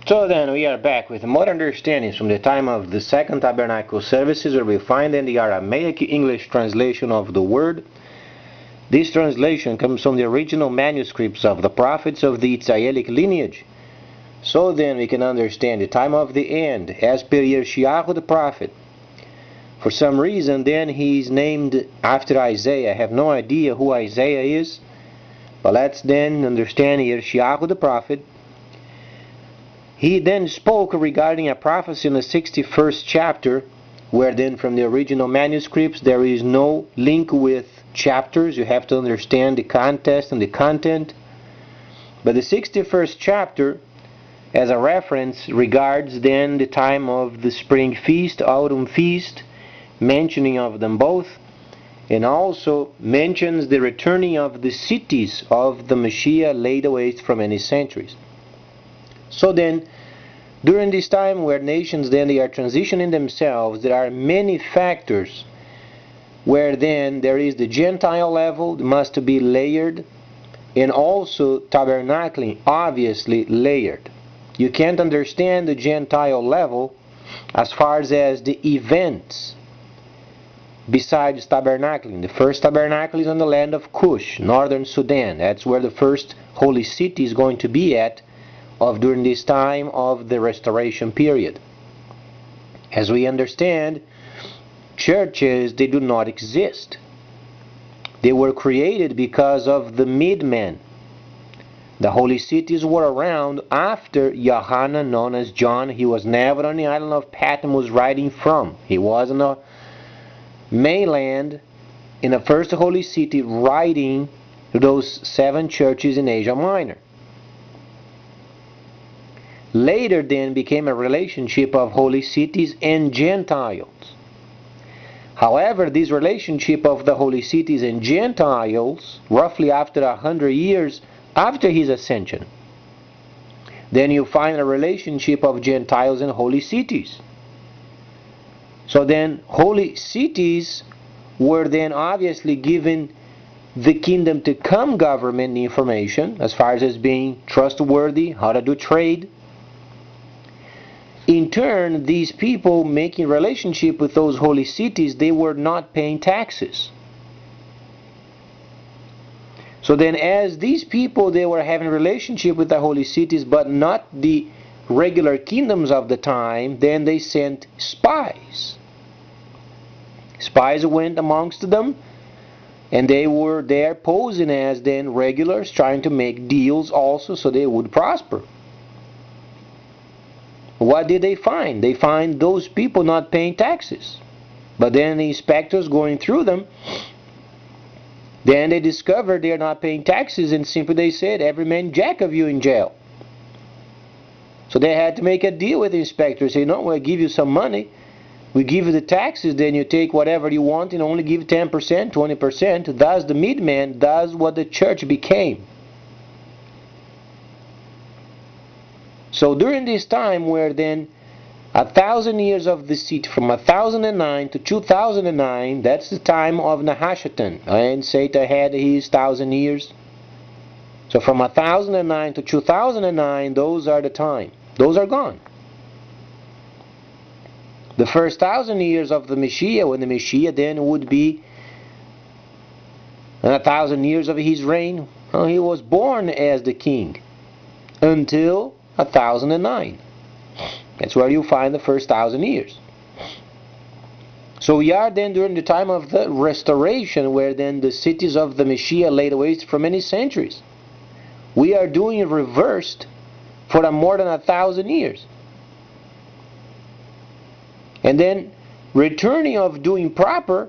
So then we are back with more understandings from the time of the Second Tabernacle services, where we find in the Aramaic English translation of the word. This translation comes from the original manuscripts of the prophets of the Israelic lineage. So then we can understand the time of the end as per Yeshayahu the prophet. For some reason then he is named after Isaiah. I have no idea who Isaiah is, but let's then understand Yeshayahu the prophet. He then spoke regarding a prophecy in the 61st chapter, where then from the original manuscripts there is no link with chapters. You have to understand the context and the content. But the 61st chapter, as a reference, regards then the time of the spring feast, autumn feast, mentioning of them both, and also mentions the returning of the cities of the Messiah laid waste for many centuries. So then, during this time where nations then they are transitioning themselves, there are many factors where then there is the Gentile level, must be layered, and also tabernacling, obviously layered. You can't understand the Gentile level as far as the events besides tabernacling. The first tabernacle is on the land of Cush, northern Sudan. That's where the first holy city is going to be at during this time of the restoration period. As we understand, churches, they do not exist. They were created because of the midmen. The holy cities were around after Yohanan, known as John. He was never on the island of Patmos writing from. He was on the mainland in the first holy city writing those 7 churches in Asia Minor. Later then became a relationship of holy cities and Gentiles. However, this relationship of the holy cities and Gentiles, roughly after 100 years after his ascension, then you find a relationship of Gentiles and holy cities. So then holy cities were then obviously given the kingdom to come government information as far as being trustworthy, how to do trade. In turn, these people making relationship with those holy cities, they were not paying taxes. So then as these people, they were having relationship with the holy cities, but not the regular kingdoms of the time, then they sent spies. Spies went amongst them, and they were there posing as then regulars, trying to make deals also so they would prosper. What did they find? They find those people not paying taxes. But then the inspectors going through them, then they discovered they're not paying taxes, and simply they said, every man jack of you in jail. So they had to make a deal with the inspectors. Say, no, we'll give you some money. We give you the taxes, then you take whatever you want and only give 10%, 20%. Thus the midman does what the church became. So during this time where then 1,000 years of the city, from 1009 to 2009, that's the time of Nahashatan. And Satan had his 1,000 years. So from 1009 to 2009, those are the time. Those are gone. The first 1,000 years of the Messiah, when the Messiah then would be 1,000 years of his reign, he was born as the king until 1009. That's where you find the first 1,000 years. So we are then during the time of the restoration, where then the cities of the Messiah laid waste for many centuries. We are doing it reversed for more than 1,000 years. And then returning of doing proper,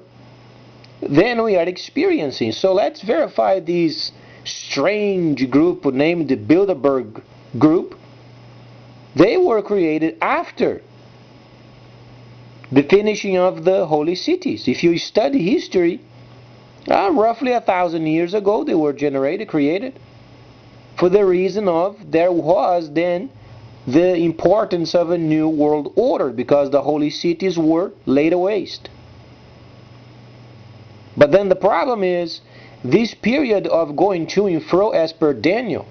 then we are experiencing. So let's verify this strange group named the Bilderberg group. They were created after the finishing of the holy cities. If you study history, roughly 1,000 years ago they were created, for the reason of there was then the importance of a new world order, because the holy cities were laid waste. But then the problem is this period of going to and fro as per Daniel.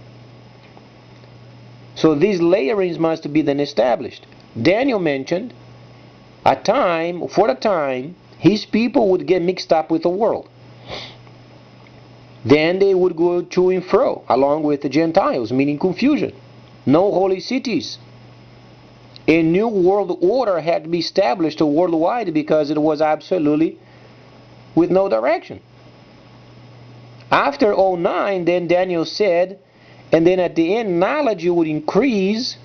So these layerings must be then established. Daniel mentioned a time, for a time, his people would get mixed up with the world. Then they would go to and fro along with the Gentiles, meaning confusion. No holy cities. A new world order had to be established worldwide because it was absolutely with no direction. After 09, then Daniel said, and then at the end, knowledge would increase,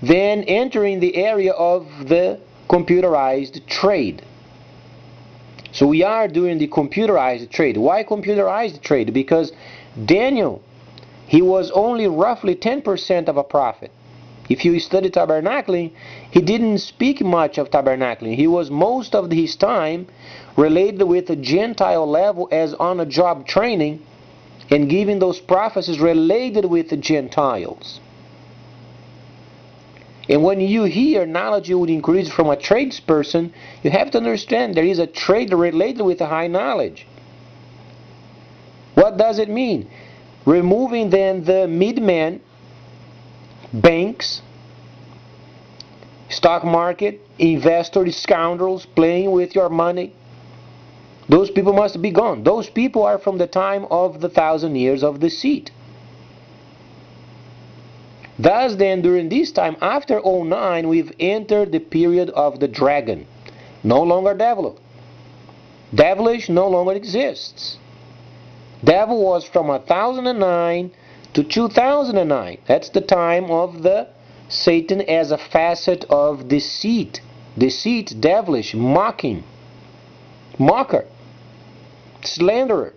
then entering the area of the computerized trade. So we are doing the computerized trade. Why computerized trade? Because Daniel, he was only roughly 10% of a prophet. If you study tabernacling, he didn't speak much of tabernacling. He was most of his time related with the Gentile level as on-a-job training and giving those prophecies related with the Gentiles. And when you hear knowledge would increase from a tradesperson, you have to understand there is a trade related with a high knowledge. What does it mean? Removing then the middlemen, banks, stock market, investors, scoundrels playing with your money. Those people must be gone. Those people are from the time of the 1,000 years of deceit. Thus then, during this time, after 09, we've entered the period of the dragon. No longer devil. Devilish no longer exists. Devil was from 1009 to 2009. That's the time of the Satan as a facet of deceit. Deceit, devilish, mocking, mocker, slanderer.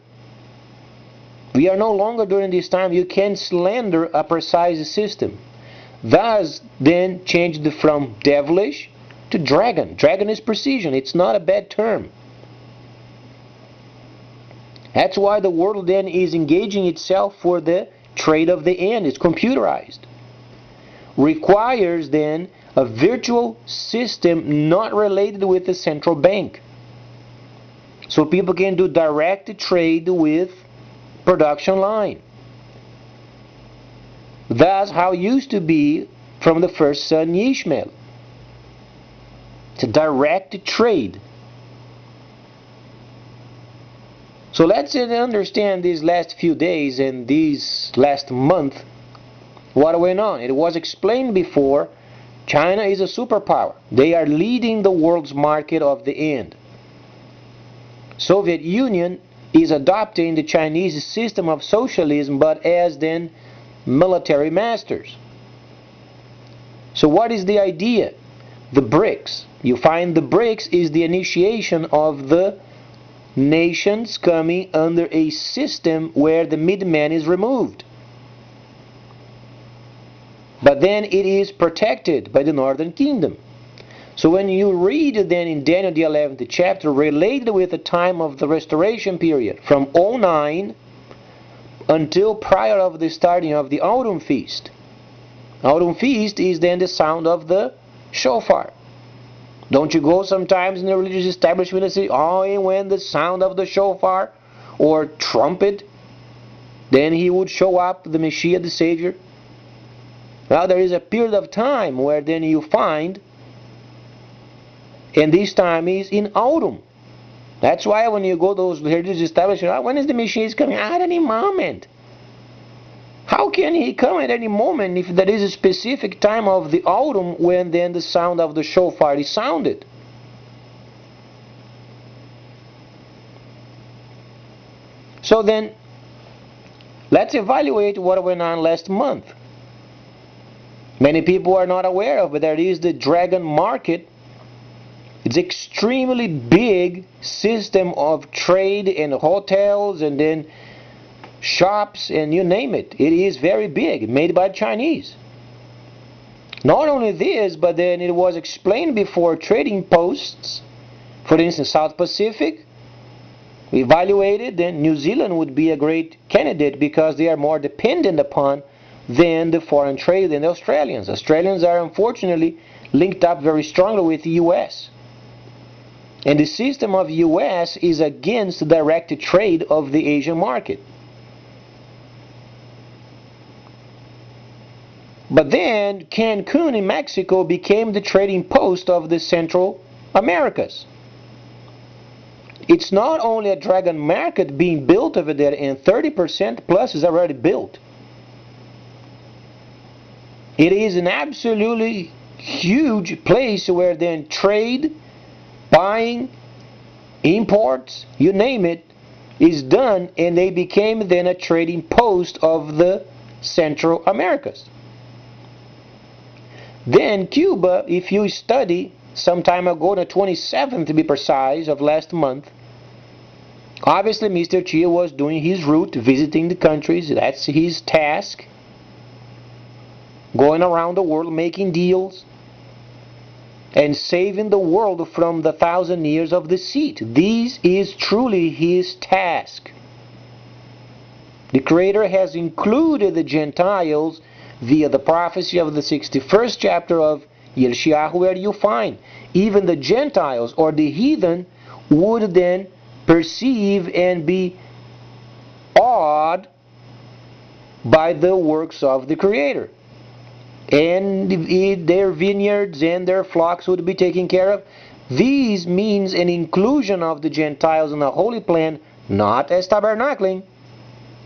We are no longer during this time, you can slander a precise system. Thus, then, changed from devilish to dragon. Dragon is precision. It's not a bad term. That's why the world then is engaging itself for the trade of the end. It's computerized. Requires then a virtual system not related with the central bank. So people can do direct trade with production line. That's how it used to be from the first son Ishmael. It's a direct trade. So let's understand these last few days and these last month what went on. It was explained before, China is a superpower. They are leading the world's market of the end. Soviet Union is adopting the Chinese system of socialism, but as then military masters. So what is the idea? The BRICS. You find the BRICS is the initiation of the nations coming under a system where the middleman is removed. But then it is protected by the Northern Kingdom. So when you read then in Daniel the 11th chapter, related with the time of the restoration period, from 09 until prior of the starting of the autumn feast. Autumn feast is then the sound of the shofar. Don't you go sometimes in a religious establishment and say, oh, and when the sound of the shofar or trumpet, then he would show up, the Messiah, the Savior. Now there is a period of time where then you find, and this time is in autumn. That's why when you go to those religious establishments, when is the Messiah coming? At any moment. How can he come at any moment if there is a specific time of the autumn when then the sound of the shofar is sounded? So then, let's evaluate what went on last month. Many people are not aware of, but there is the dragon market. It's extremely big system of trade and hotels and then shops and you name it. It is very big, made by Chinese. Not only this, but then it was explained before, trading posts, for instance, South Pacific, we evaluated, then New Zealand would be a great candidate because they are more dependent upon than the foreign trade than the Australians. Australians are unfortunately linked up very strongly with the US. And the system of US is against the direct trade of the Asian market. But then Cancun in Mexico became the trading post of the Central Americas. It's not only a dragon market being built over there, and 30% plus is already built. It is an absolutely huge place where then trade, buying, imports, you name it, is done, and they became then a trading post of the Central Americas. Then Cuba, if you study some time ago, the 27th to be precise, of last month, obviously Mr. Chia was doing his route, visiting the countries. That's his task. Going around the world, making deals, and saving the world from the 1,000 years of deceit. This is truly his task. The Creator has included the Gentiles via the prophecy of the 61st chapter of Yeshayahu, where you find even the Gentiles or the heathen would then perceive and be awed by the works of the Creator. And their vineyards and their flocks would be taken care of. These means an inclusion of the Gentiles in the holy plan, not as tabernacling,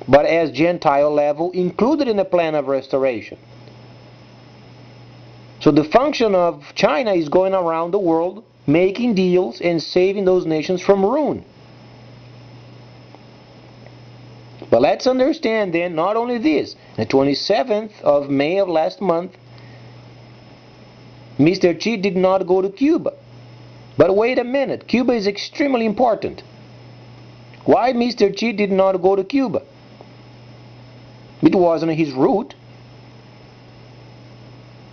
but as Gentile level included in the plan of restoration. So the function of China is going around the world, making deals and saving those nations from ruin. But let's understand then, not only this, the 27th of May of last month, Mr. Xi did not go to Cuba. But wait a minute, Cuba is extremely important. Why Mr. Xi did not go to Cuba? It wasn't his route.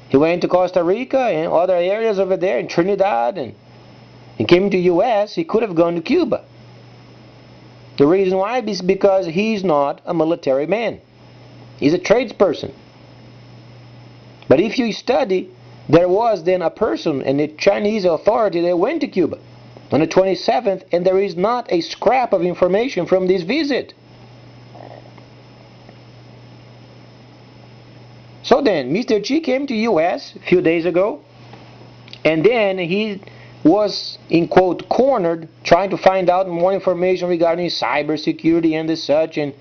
He went to Costa Rica and other areas over there, in Trinidad, and he came to U.S., he could have gone to Cuba. The reason why is because he's not a military man. He's a tradesperson. But if you study, there was then a person in the Chinese authority that went to Cuba on the 27th, and there is not a scrap of information from this visit. So then, Mr. Xi came to U.S. a few days ago, and then he was, in quote, cornered, trying to find out more information regarding cybersecurity and the such, and,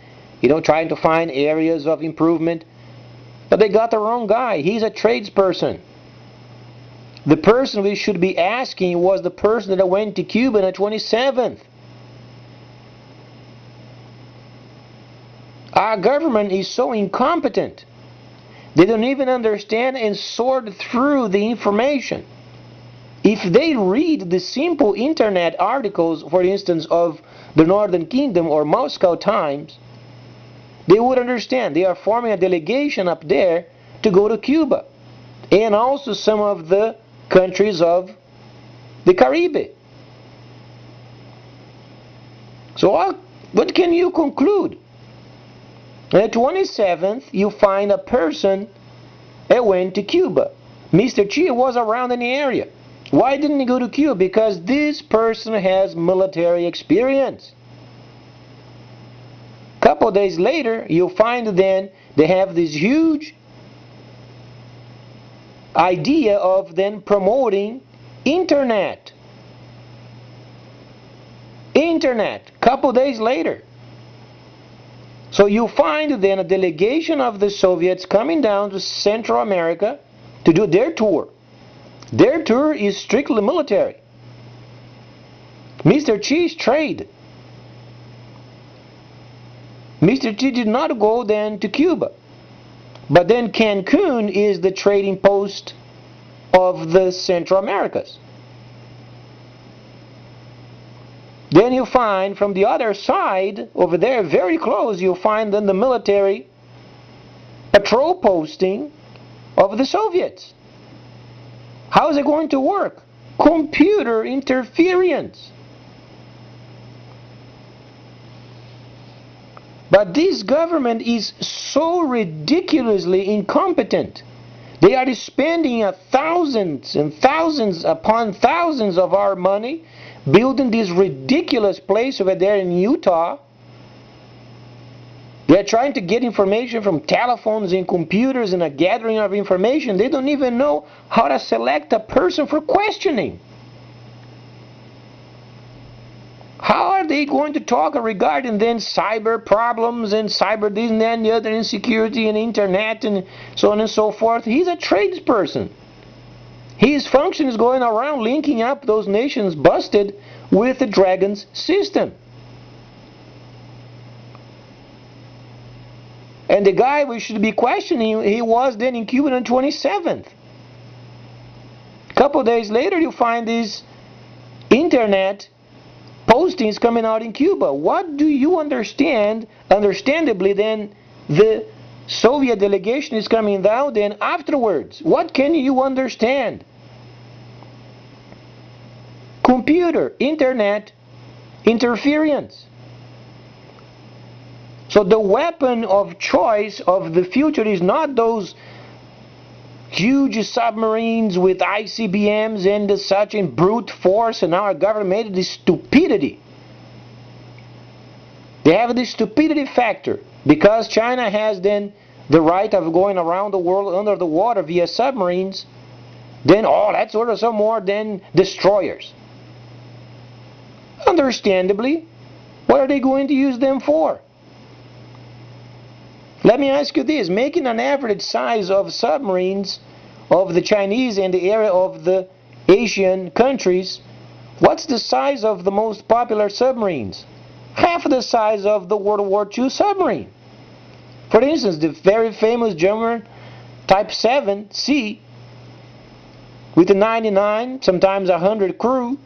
trying to find areas of improvement. But they got the wrong guy. He's a tradesperson. The person we should be asking was the person that went to Cuba on the 27th. Our government is so incompetent. They don't even understand and sort through the information. If they read the simple internet articles, for instance, of the Northern Kingdom or Moscow Times, they would understand. They are forming a delegation up there to go to Cuba, and also some of the countries of the Caribbean. So what can you conclude? On the 27th, you find a person that went to Cuba. Mr. Xi was around in the area. Why didn't he go to Cuba? Because this person has military experience. A couple of days later, you'll find then they have this huge idea of then promoting internet. Couple of days later. So you find then a delegation of the Soviets coming down to Central America to do their tour. Their tour is strictly military. Mr. Xi's trade. Mr. Xi did not go then to Cuba. But then Cancun is the trading post of the Central Americas. Then you find from the other side, over there, very close, you'll find then the military patrol posting of the Soviets. How is it going to work? Computer interference. But this government is so ridiculously incompetent. They are spending thousands and thousands upon thousands of our money building this ridiculous place over there in Utah. They're trying to get information from telephones and computers and a gathering of information. They don't even know how to select a person for questioning. How are they going to talk regarding then cyber problems and cyber this and that and the other, insecurity and internet and so on and so forth? He's a tradesperson. His function is going around linking up those nations busted with the Dragon's system. And the guy we should be questioning, he was then in Cuba on the 27th. A couple of days later, you find these internet postings coming out in Cuba. What do you understand? Understandably, then the Soviet delegation is coming down. Then afterwards, what can you understand? Computer, internet, interference. So the weapon of choice of the future is not those huge submarines with ICBMs and such in brute force, and our government made this stupidity. They have this stupidity factor because China has then the right of going around the world under the water via submarines. Then, let's order some more then destroyers. Understandably, what are they going to use them for? Let me ask you this, making an average size of submarines of the Chinese in the area of the Asian countries, what's the size of the most popular submarines? Half the size of the World War II submarine. For instance, the very famous German Type 7C with the 99, sometimes 100 crew,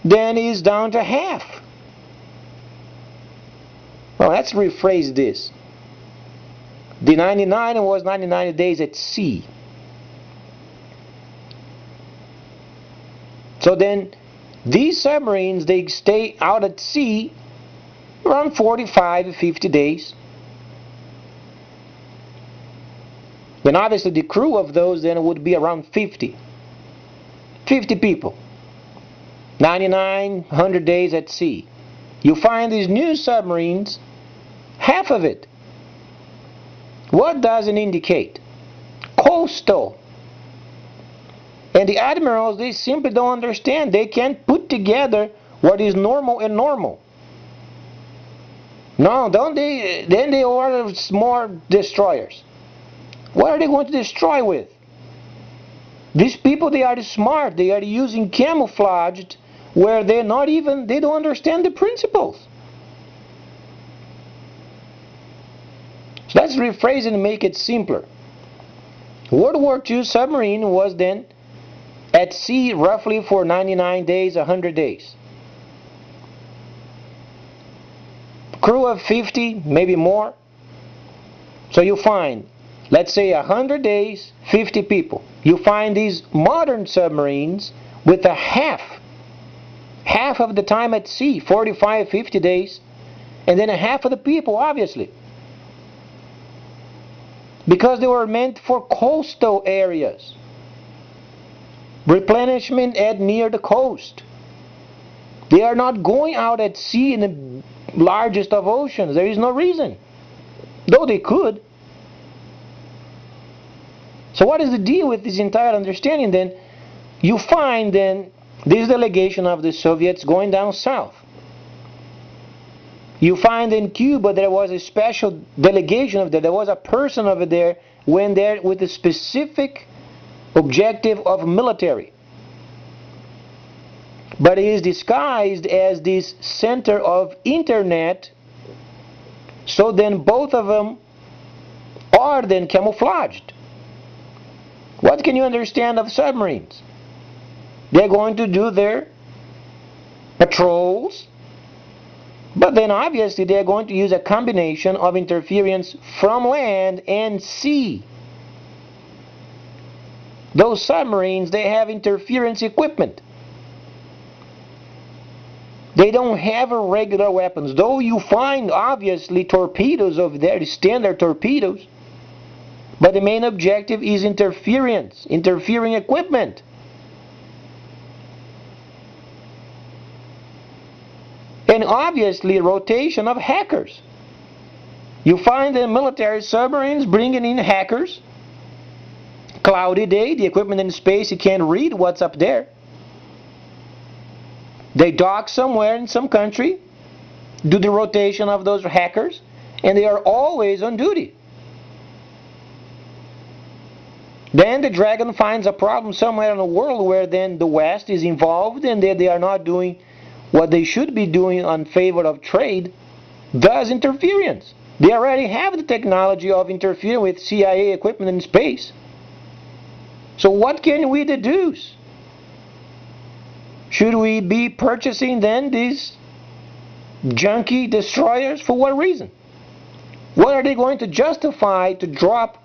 then is down to half. Well, let's rephrase this. The 99 was 99 days at sea. So then, these submarines, they stay out at sea around 45 to 50 days. Then obviously the crew of those then would be around 50 people. 99, 100 days at sea. You find these new submarines, half of it. What does it indicate? Coastal. And the admirals, they simply don't understand. They can't put together what is normal and normal. No, don't they? Then they order more destroyers. What are they going to destroy with? These people, they are smart. They are using camouflaged where they don't understand the principles. So let's rephrase it and make it simpler. World War II submarine was then at sea roughly for 99 days, 100 days. Crew of 50, maybe more. So you find, let's say 100 days, 50 people. You find these modern submarines with a half of the time at sea, 45, 50 days, and then a half of the people, obviously. Because they were meant for coastal areas. Replenishment at near the coast. They are not going out at sea in the largest of oceans. There is no reason. Though they could. So what is the deal with this entire understanding then? You find then this delegation of the Soviets going down south. You find in Cuba there was a special delegation of there was a person over there went there with a specific objective of military. But it is disguised as this center of internet, so then both of them are then camouflaged. What can you understand of submarines? They're going to do their patrols, but then obviously they're going to use a combination of interference from land and sea. Those submarines, they have interference equipment. They don't have regular weapons, though you find obviously torpedoes over there, standard torpedoes. But the main objective is interference, interfering equipment. And obviously rotation of hackers. You find the military submarines bringing in hackers. Cloudy day, the equipment in space, you can't read what's up there. They dock somewhere in some country, do the rotation of those hackers, and they are always on duty. Then the Dragon finds a problem somewhere in the world where then the West is involved and they are not doing what they should be doing in favor of trade, thus interference. They already have the technology of interfering with CIA equipment in space. So what can we deduce? Should we be purchasing then these junky destroyers? For what reason? What are they going to justify to drop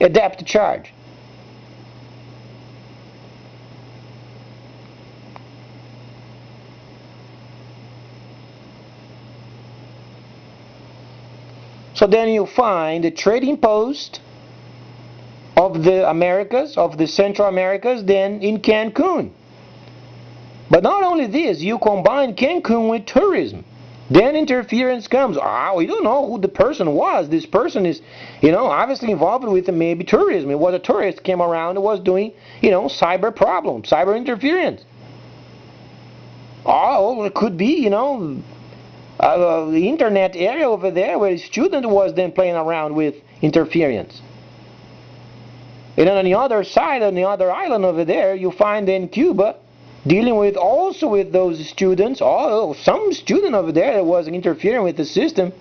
a depth charge? So then you find the trading post of the Americas, of the Central Americas, then in Cancun. But not only this, you combine Cancun with tourism. Then interference comes. We don't know who the person was. This person is, obviously involved with maybe tourism. It was a tourist came around and was doing, cyber problem, cyber interference. It could be, the internet area over there where a student was then playing around with interference. And on the other side, on the other island over there, you find then Cuba dealing with also with those students. Some student over there that was interfering with the system.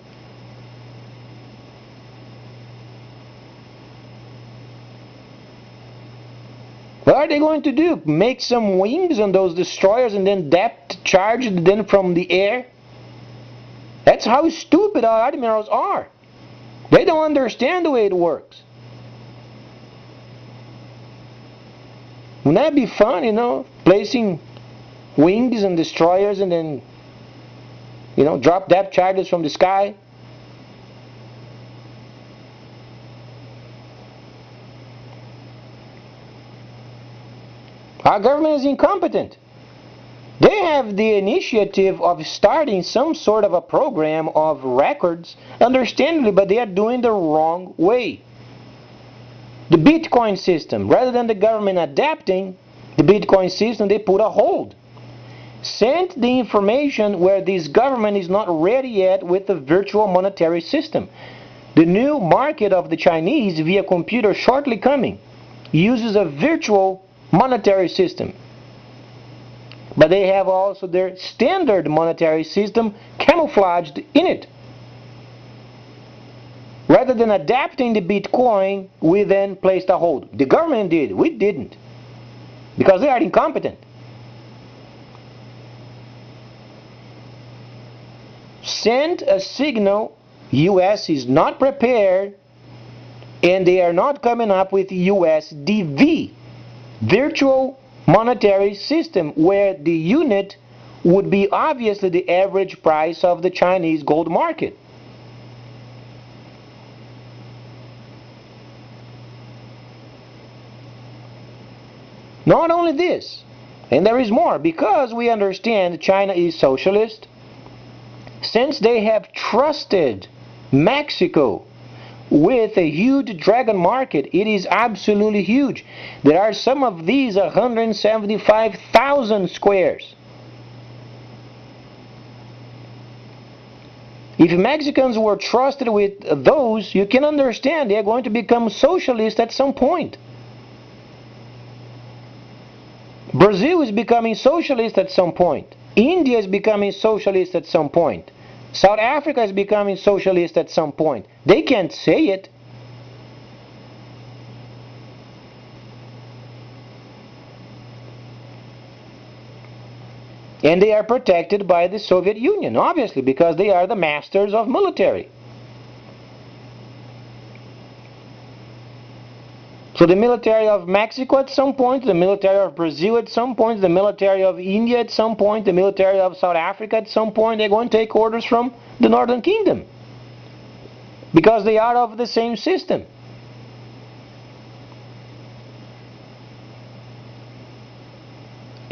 What are they going to do? Make some wings on those destroyers and then depth charge them from the air? That's how stupid our admirals are. They don't understand the way it works. Wouldn't that be fun, placing wings and destroyers and then, drop depth charges from the sky? Our government is incompetent. They have the initiative of starting some sort of a program of records, understandably, but they are doing the wrong way. The Bitcoin system, rather than the government adapting the Bitcoin system, they put a hold. Sent the information where this government is not ready yet with the virtual monetary system. The new market of the Chinese via computer shortly coming uses a virtual monetary system. But they have also their standard monetary system camouflaged in it. Rather than adapting the Bitcoin, we then placed a hold. The government did, we didn't. Because they are incompetent. Sent a signal, US is not prepared, and they are not coming up with USDV, virtual monetary system, where the unit would be obviously the average price of the Chinese gold market. Not only this, and there is more, because we understand China is socialist, since they have trusted Mexico with a huge dragon market, it is absolutely huge. There are some of these 175,000 squares. If Mexicans were trusted with those, you can understand they are going to become socialist at some point. Brazil is becoming socialist at some point. India is becoming socialist at some point. South Africa is becoming socialist at some point. They can't say it. And they are protected by the Soviet Union, obviously, because they are the masters of military. So the military of Mexico at some point, the military of Brazil at some point, the military of India at some point, the military of South Africa at some point, they're going to take orders from the Northern Kingdom. Because they are of the same system.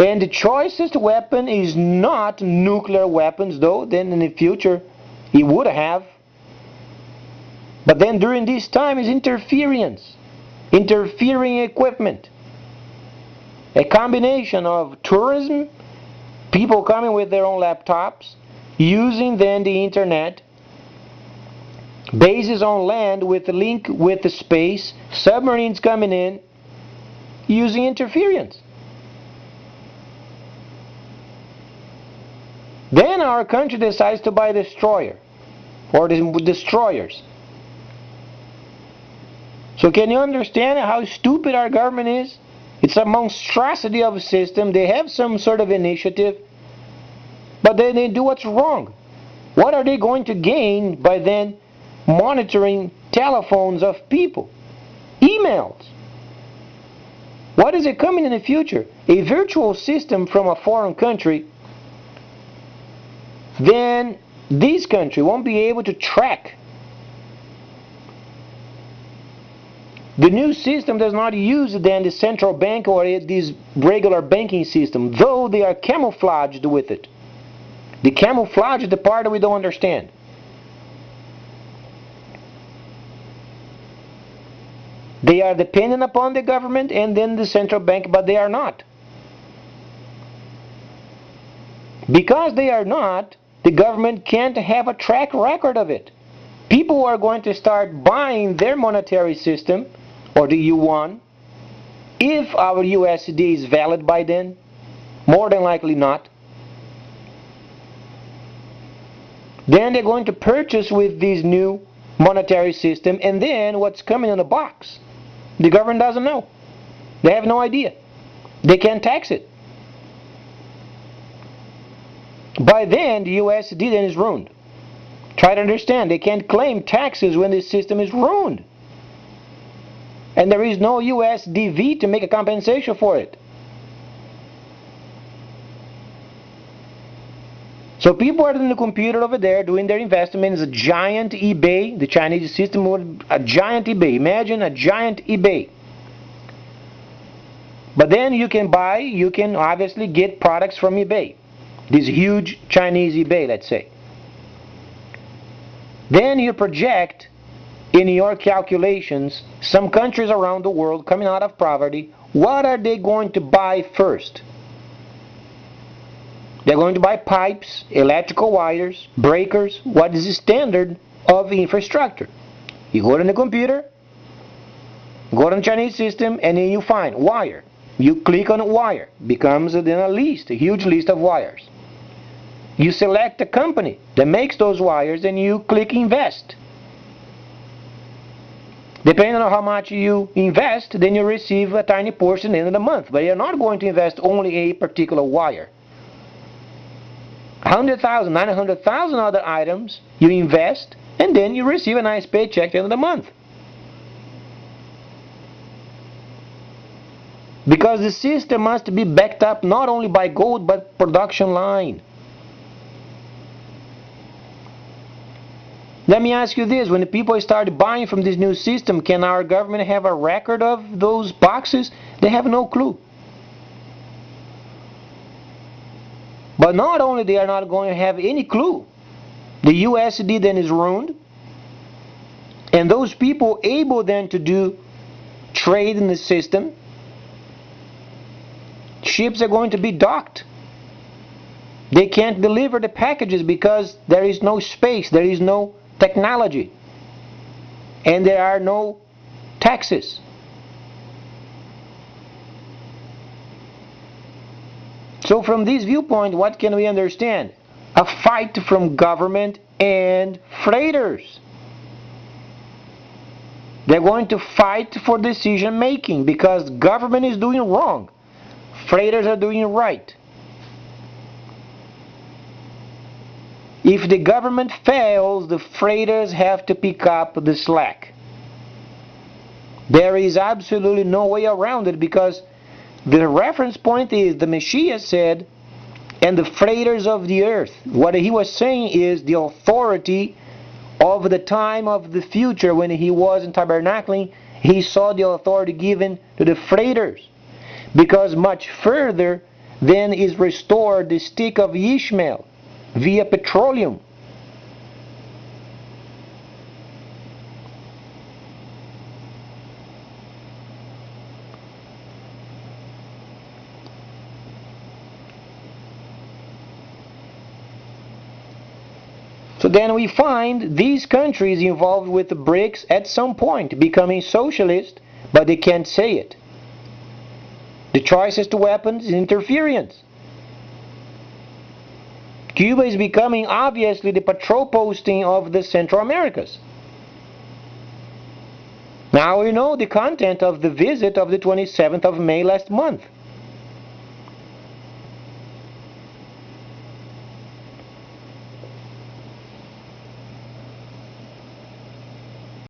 And the choicest weapon is not nuclear weapons, though then in the future he would have. But then during this time is interference, interfering equipment. A combination of tourism, people coming with their own laptops, using then the internet, bases on land with a link with the space, submarines coming in, using interference. Then our country decides to buy a destroyer, or destroyers. So can you understand how stupid our government is? It's a monstrosity of a system. They have some sort of initiative, but then they do what's wrong. What are they going to gain by then monitoring telephones of people? Emails. What is it coming in the future? A virtual system from a foreign country. Then this country won't be able to track. The new system does not use then the central bank or this regular banking system, though they are camouflaged with it. The camouflage is the part that we don't understand. They are dependent upon the government and then the central bank, but they are not. Because they are not, the government can't have a track record of it. People are going to start buying their monetary system, or the yuan, if our USD is valid by then. More than likely not. Then they're going to purchase with this new monetary system, and then what's coming in the box? The government doesn't know. They have no idea. They can't tax it. By then, the USD then is ruined. Try to understand, they can't claim taxes when this system is ruined. And there is no USDV to make a compensation for it. So people are in the computer over there doing their investments. A giant eBay, the Chinese system would a giant eBay. Imagine a giant eBay. But then you can obviously get products from eBay. This huge Chinese eBay, let's say. Then you project in your calculations some countries around the world coming out of poverty. What are they going to buy first? They're going to buy pipes, electrical wires, breakers. What is the standard of infrastructure? You go to the computer, go to the Chinese system, and then you find wire. You click on wire. Becomes then a list, a huge list of wires. You select a company that makes those wires and you click invest. Depending on how much you invest, then you receive a tiny portion at the end of the month. But you're not going to invest only a particular wire. 100,000, 900,000 other items you invest, and then you receive a nice paycheck at the end of the month. Because the system must be backed up not only by gold but production line. Let me ask you this, when the people start buying from this new system, can our government have a record of those boxes? They have no clue. But not only they are not going to have any clue, the USD then is ruined, and those people able then to do trade in the system, ships are going to be docked. They can't deliver the packages because there is no space, there is no technology, and there are no taxes. So from this viewpoint, what can we understand? A fight from government and freighters. They're going to fight for decision making because government is doing wrong. Freighters are doing right. If the government fails, the freighters have to pick up the slack. There is absolutely no way around it because the reference point is the Messiah said, and the freighters of the earth. What he was saying is the authority of the time of the future when he was in tabernacling, he saw the authority given to the freighters. Because much further, then is restored the stick of Ishmael via petroleum. So then we find these countries involved with the BRICS at some point becoming socialist, but they can't say it. The choice as to weapons is interference. Cuba is becoming obviously the patrol posting of the Central Americas. Now we know the content of the visit of the 27th of May last month.